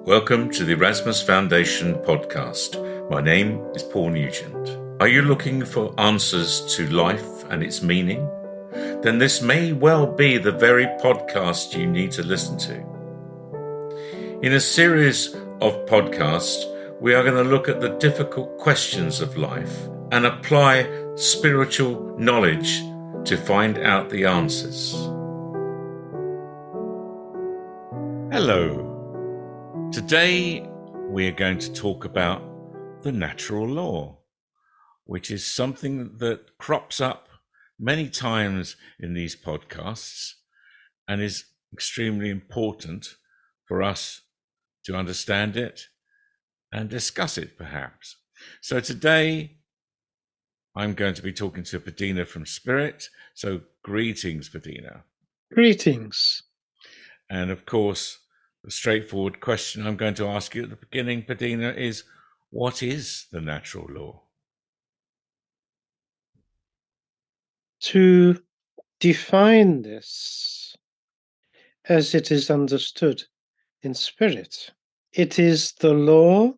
Welcome to the Erasmus Foundation podcast. My name is Paul Nugent. Are you looking for answers to life and its meaning? Then this may well be the very podcast you need to listen to. In a series of podcasts, we are going to look at the difficult questions of life and apply spiritual knowledge to find out the answers. Hello. Today we are going to talk about the natural law, which is something that crops up many times in these podcasts and is extremely important for us to understand it and discuss it, perhaps. So today I'm going to be talking to Padina from Spirit. So greetings, Padina. Greetings. And of course, the straightforward question I'm going to ask you at the beginning, Padina, is what is the natural law? To define this as it is understood in Spirit, it is the law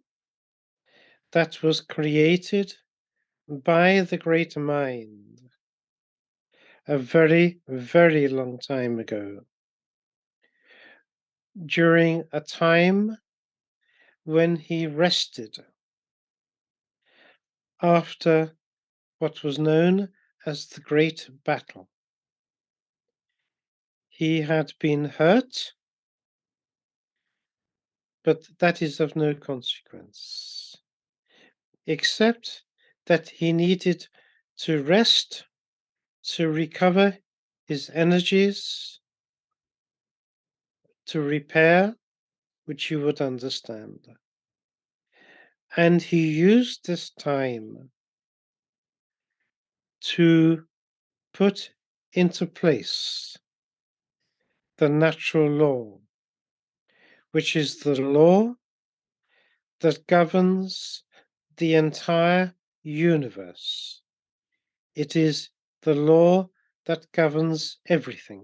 that was created by the Great Mind a very, very long time ago, during a time when he rested after what was known as the Great Battle. He had been hurt, but that is of no consequence, except that he needed to rest, to recover his energies, to repair, which you would understand. And he used this time to put into place the natural law, which is the law that governs the entire universe. It is the law that governs everything.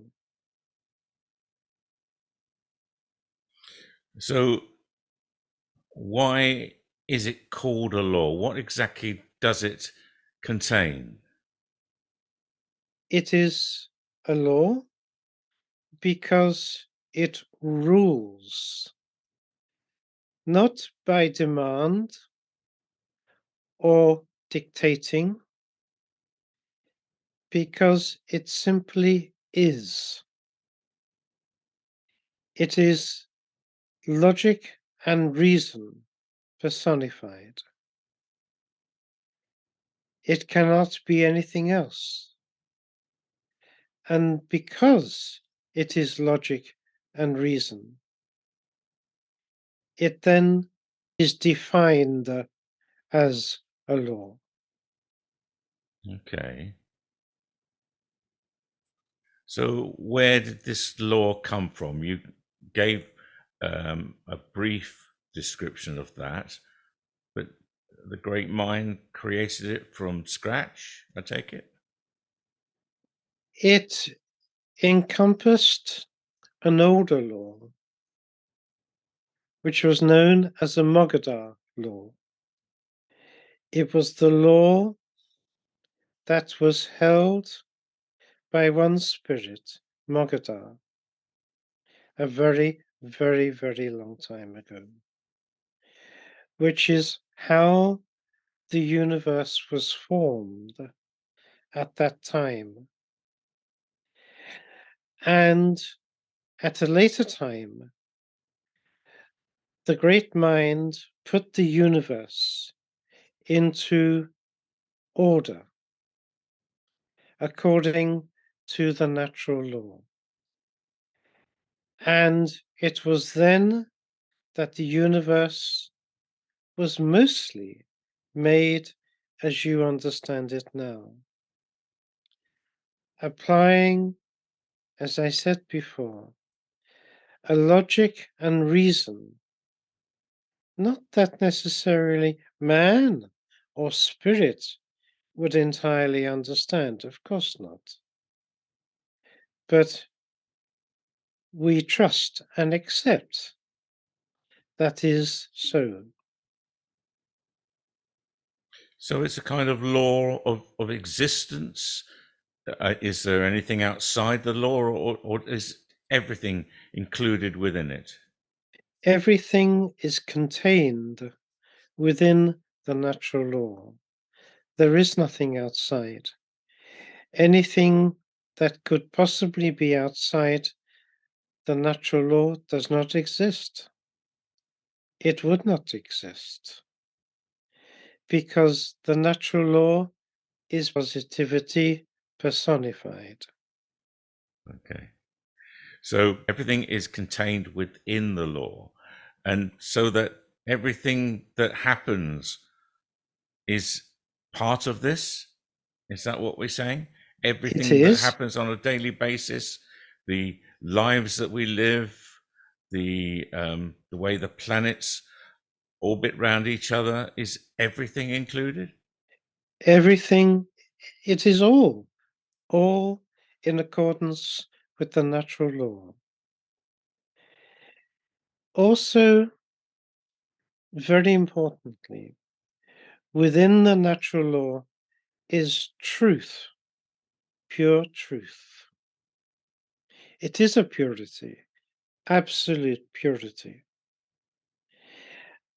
So why is it called a law? What exactly does it contain? It is a law because it rules, not by demand or dictating, because it simply is. It is logic and reason personified. It cannot be anything else. And because it is logic and reason, it then is defined as a law. Okay. So where did this law come from? You gave a brief description of that, but the great mind created it from scratch, I take it? It encompassed an older law, which was known as the Mogadar law. It was the law that was held by one spirit, Mogadar, a very, very, very long time ago, which is how the universe was formed at that time. And at a later time, the great mind put the universe into order according to the natural law. And it was then that the universe was mostly made as you understand it now, applying, as I said before, a logic and reason, not that necessarily man or spirit would entirely understand, of course not. But we trust and accept that is so. So it's a kind of law of existence. Is there anything outside the law, or is everything included within it? Everything is contained within the natural law. There is nothing outside. Anything that could possibly be outside the natural law does not exist. It would not exist because the natural law is positivity personified. Okay. So everything is contained within the law. And so that everything that happens is part of this. Is that what we're saying? It Everything that is. happens on a daily basis, the lives that we live, the way the planets orbit round each other, is everything included? Everything, it is all in accordance with the natural law. Also, very importantly, within the natural law is truth, pure truth. It is a purity, absolute purity.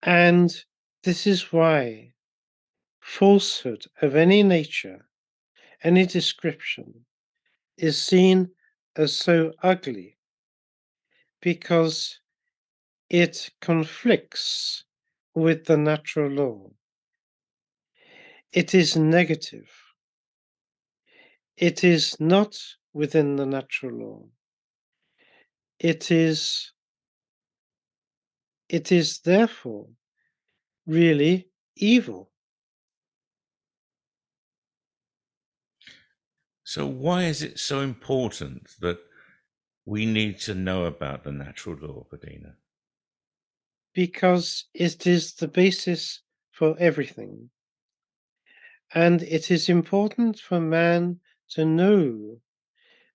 And this is why falsehood of any nature, any description, is seen as so ugly because it conflicts with the natural law. It is negative. It is not within the natural law. It is therefore really evil. So why is it so important that we need to know about the natural law, Padina? Because it is the basis for everything. And it is important for man to know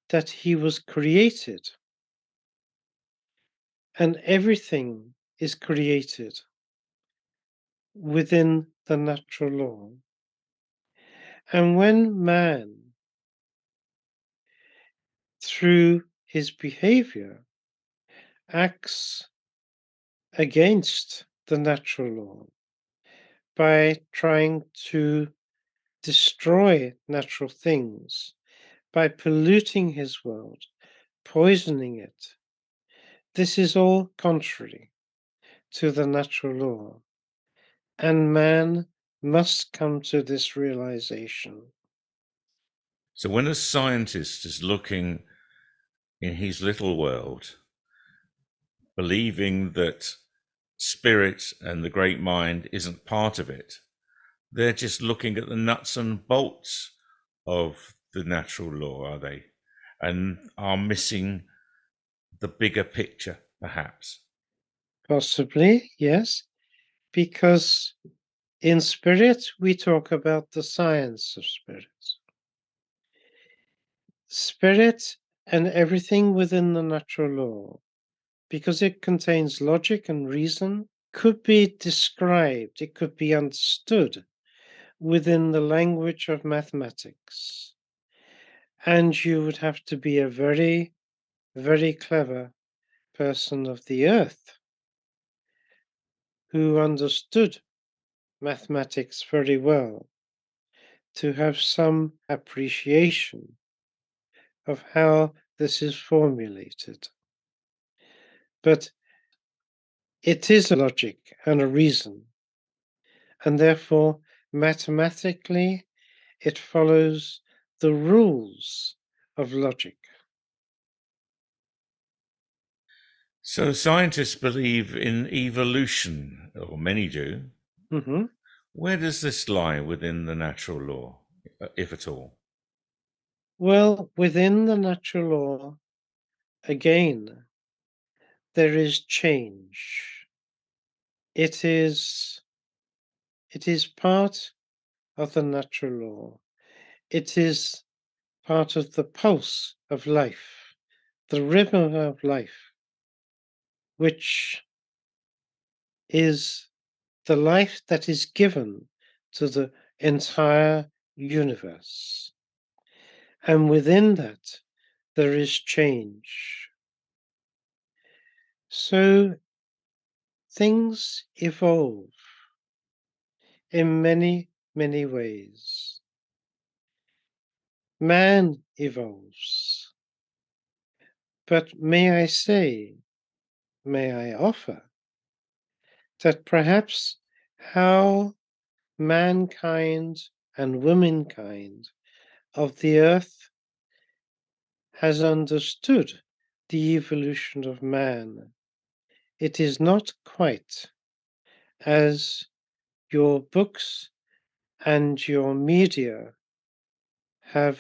that he was created and everything is created within the natural law. And when man, through his behavior, acts against the natural law by trying to destroy natural things, by polluting his world, poisoning it, this is all contrary to the natural law. And man must come to this realization. So when a scientist is looking in his little world, believing that spirit and the great mind isn't part of it, they're just looking at the nuts and bolts of the natural law, are they? And are missing the bigger picture, perhaps. Possibly, yes, because in spirit we talk about the science of spirit. Spirit and everything within the natural law, because it contains logic and reason, could be described, it could be understood within the language of mathematics. And you would have to be a very, very clever person of the earth who understood mathematics very well to have some appreciation of how this is formulated. But it is a logic and a reason, and therefore mathematically it follows the rules of logic. So scientists believe in evolution, or many do. Mhm. Where does this lie within the natural law, if at all? Well, within the natural law, again, there is change. It is part of the natural law. It is part of the pulse of life, the rhythm of life, which is the life that is given to the entire universe. And within that, there is change. So things evolve in many, many ways. Man evolves. But may I say, may I offer, that perhaps how mankind and womankind of the earth has understood the evolution of man, it is not quite as your books and your media have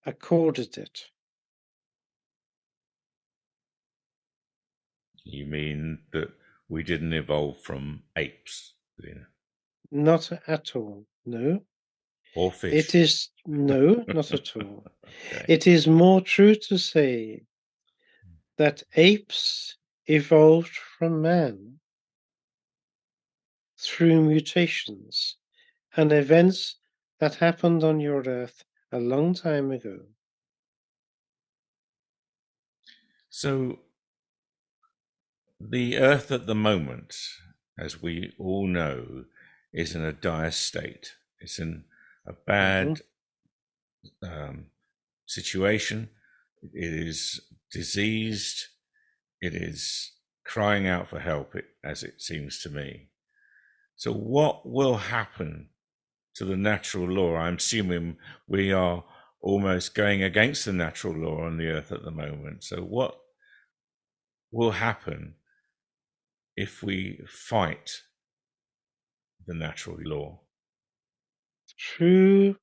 accorded it. You mean that we didn't evolve from apes, Not at all. No. or It fish? is no, not at all. Okay. It is more true to say that apes evolved from man through mutations and events that happened on your earth a long time ago. So the Earth at the moment, as we all know, is in a dire state. It's in a bad situation. It is diseased. It is crying out for help, as it seems to me. So, what will happen to the natural law? I'm assuming we are almost going against the natural law on the earth at the moment. So, what will happen if we fight the natural law? Through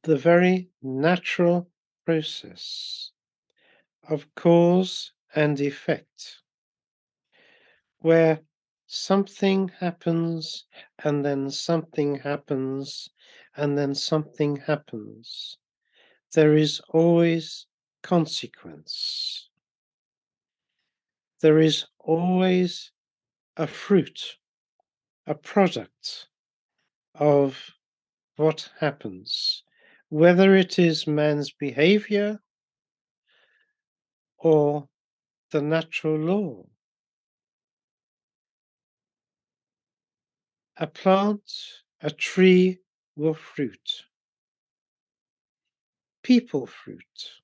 the very natural process of cause and effect, where something happens and then something happens and then something happens, there is always consequence. There is always a fruit, a product of what happens, whether it is man's behavior or the natural law. A plant, a tree will fruit. People fruit.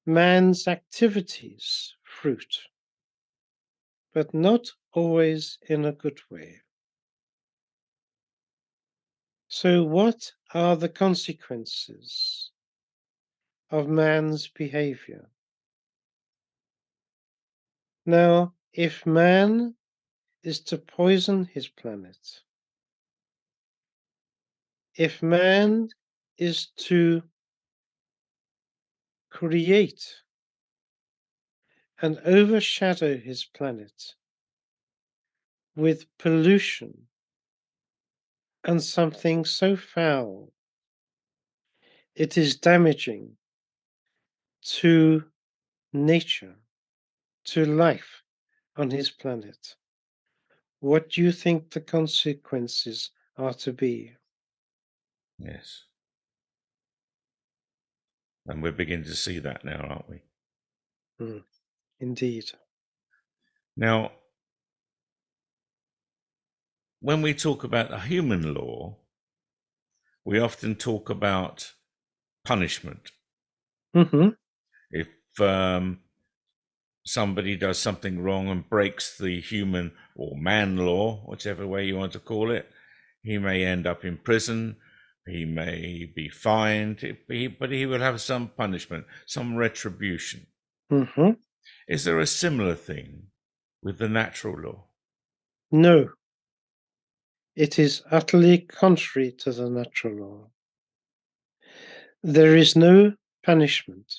Man's activities fruit, but not always in a good way. So, what are the consequences of man's behavior? Now, if man is to poison his planet, if man is to create and overshadow his planet with pollution and something so foul, it is damaging to nature, to life on his planet. What do you think the consequences are to be? Yes. And we're beginning to see that now, aren't we? Indeed. Now, when we talk about a human law, we often talk about punishment. Hmm. If somebody does something wrong and breaks the human or man law, whichever way you want to call it, he may end up in prison, he may be fined, but he will have some punishment, some retribution. Hmm. Is there a similar thing with the natural law? No, it is utterly contrary to the natural law. There is no punishment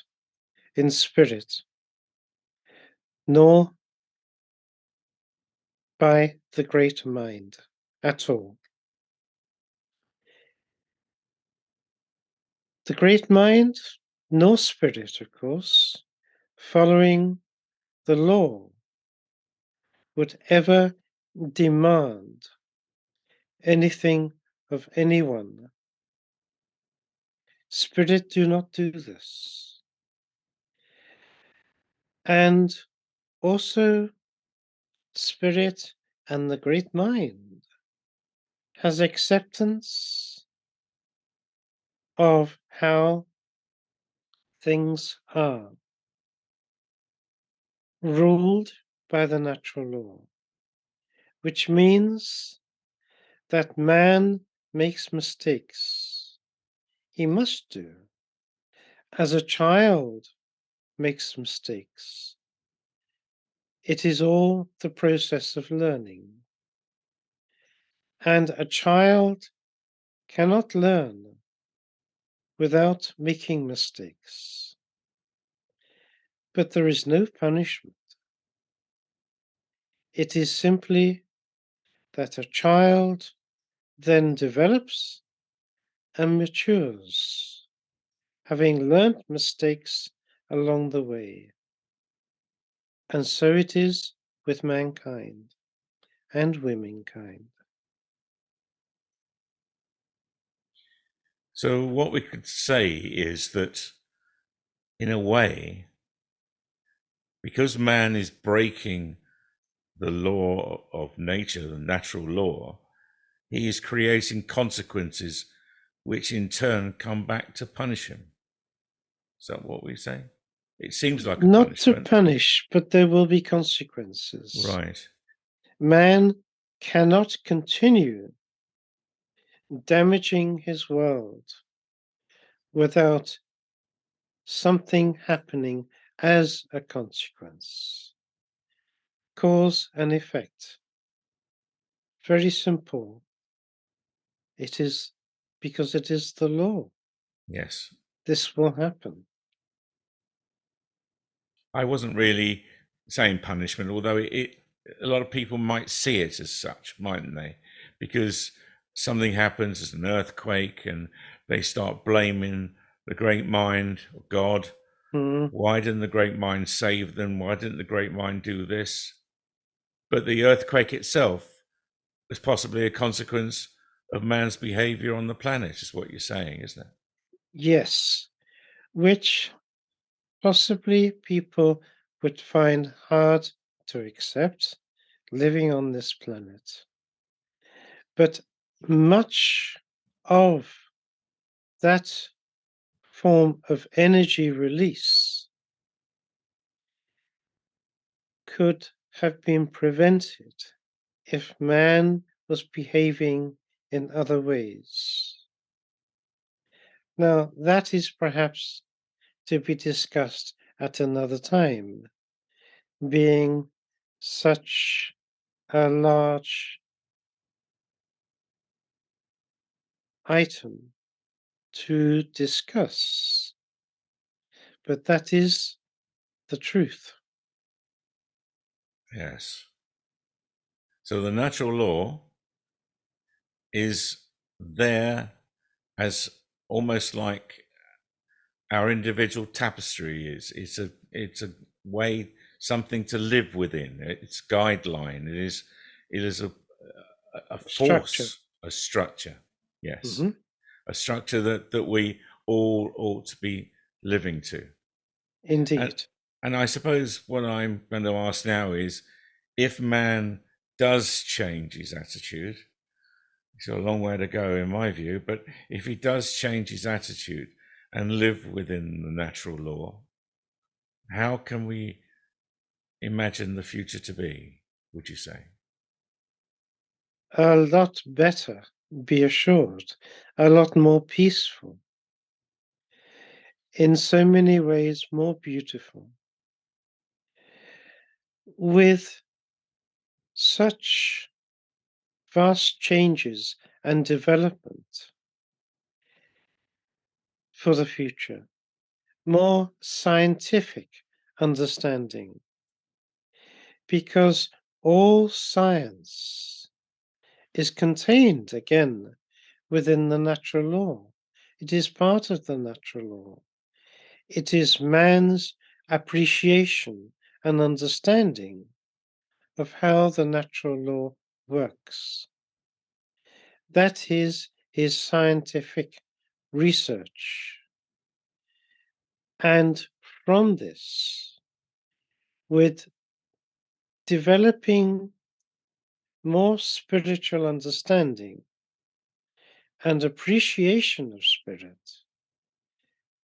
in spirit, nor by the great mind at all. The great mind, nor spirit, of course, following the law, would ever demand anything of anyone. Spirit do not do this. And also, Spirit and the great mind has acceptance of how things are, ruled by the natural law, which means that man makes mistakes. He must do. As a child makes mistakes, it is all the process of learning. And a child cannot learn without making mistakes. But there is no punishment. It is simply that a child then develops and matures, having learnt mistakes along the way. And so it is with mankind and womankind. So, what we could say is that, in a way, because man is breaking the law of nature, the natural law, he is creating consequences which in turn come back to punish him. Is that what we say? It seems like a Not to punishment. punish, but there will be consequences. Right. Man cannot continue damaging his world without something happening as a consequence. Cause and effect. Very simple. It is because it is the law. Yes. This will happen. I wasn't really saying punishment, although a lot of people might see it as such, mightn't they? Because something happens, as an earthquake, and they start blaming the great mind or God. Mm. Why didn't the great mind save them? Why didn't the great mind do this? But the earthquake itself was possibly a consequence of man's behavior on the planet, is what you're saying, isn't it? Yes, which possibly people would find hard to accept living on this planet. But much of that form of energy release could have been prevented if man was behaving in other ways. Now, that is perhaps to be discussed at another time, being such a large item to discuss. But that is the truth. Yes. So the natural law is there as almost like our individual tapestry is. It's a way, something to live within. It's guideline. It is a Structure. force, a structure. Yes, Hmm. a structure that we all ought to be living to. And, Indeed. and I suppose what I'm going to ask now is, if man does change his attitude, it's a long way to go in my view, but if he does change his attitude and live within the natural law, how can we imagine the future to be, would you say? A lot better, be assured, a lot more peaceful, in so many ways more beautiful, with such vast changes and development for the future, more scientific understanding, because all science is contained again within the natural law. It is part of the natural law. It is man's appreciation and understanding of how the natural law works. That is his scientific research. And from this, with developing more spiritual understanding and appreciation of spirit,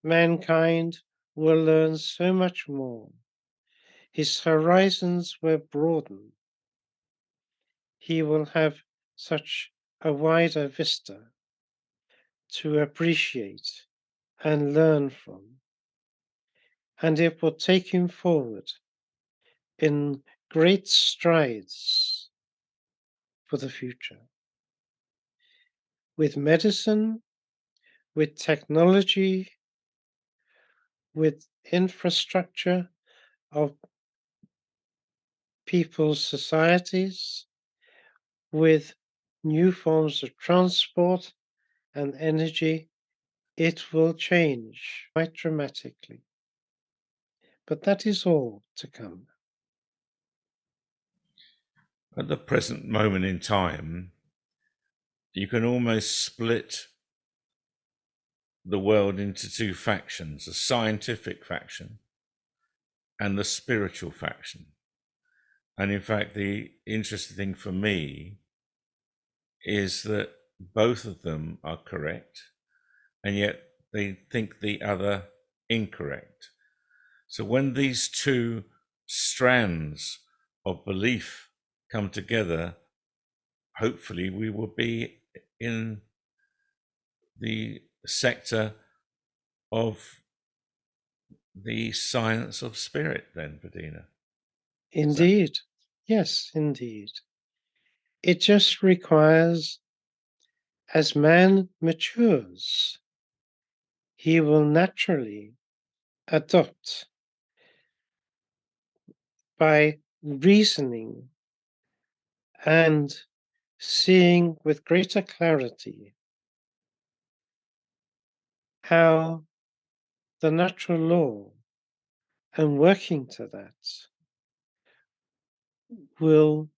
mankind will learn so much more. His horizons will broaden. He will have such a wider vista to appreciate and learn from, and it will take him forward in great strides for the future. With medicine, with technology, with infrastructure of people's societies, with new forms of transport and energy, it will change quite dramatically. But that is all to come. At the present moment in time, you can almost split the world into two factions, the scientific faction and the spiritual faction. And in fact, the interesting thing for me is that both of them are correct, and yet they think the other incorrect. So when these two strands of belief come together, hopefully we will be in the sector of the science of spirit then, Bettina. Indeed. Yes, indeed. It just requires, as man matures, he will naturally adopt by reasoning and seeing with greater clarity how the natural law and working to that will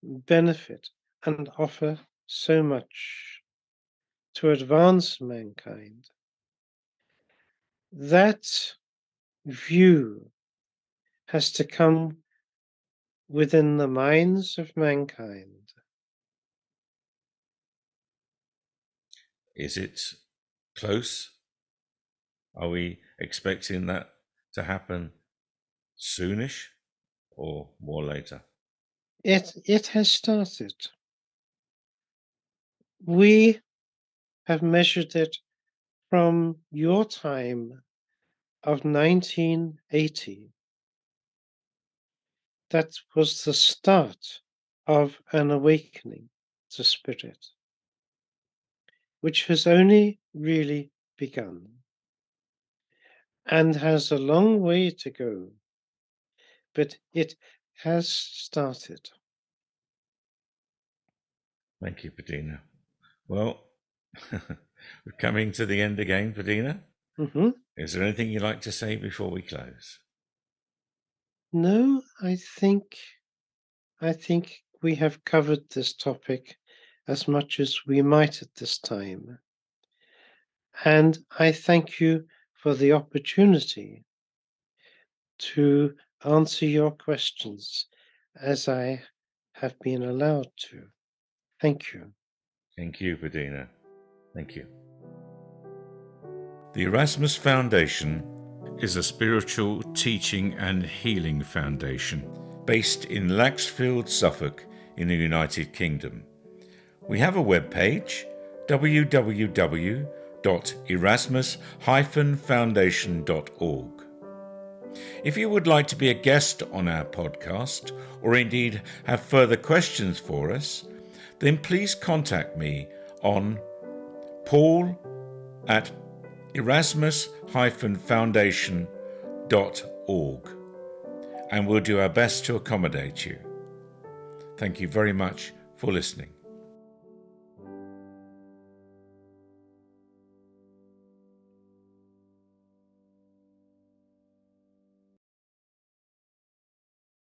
benefit and offer so much to advance mankind. That view has to come within the minds of mankind. Is it close? Are we expecting that to happen soonish or more later? It has started. We have measured it from your time of 1980. That was the start of an awakening to spirit, which has only really begun and has a long way to go, but it has started. Thank you, Bettina. Well, we're coming to the end again, Bettina. Mm-hmm. Is there anything you'd like to say before we close? No, I think we have covered this topic as much as we might at this time. And I thank you for the opportunity to answer your questions as I have been allowed to. Thank you. Thank you, Bettina. Thank you. The Erasmus Foundation is a spiritual teaching and healing foundation based in Laxfield, Suffolk, in the United Kingdom. We have a webpage, www.erasmus-foundation.org. If you would like to be a guest on our podcast, or indeed have further questions for us, then please contact me on paul@erasmus-foundation.org, and we'll do our best to accommodate you. Thank you very much for listening.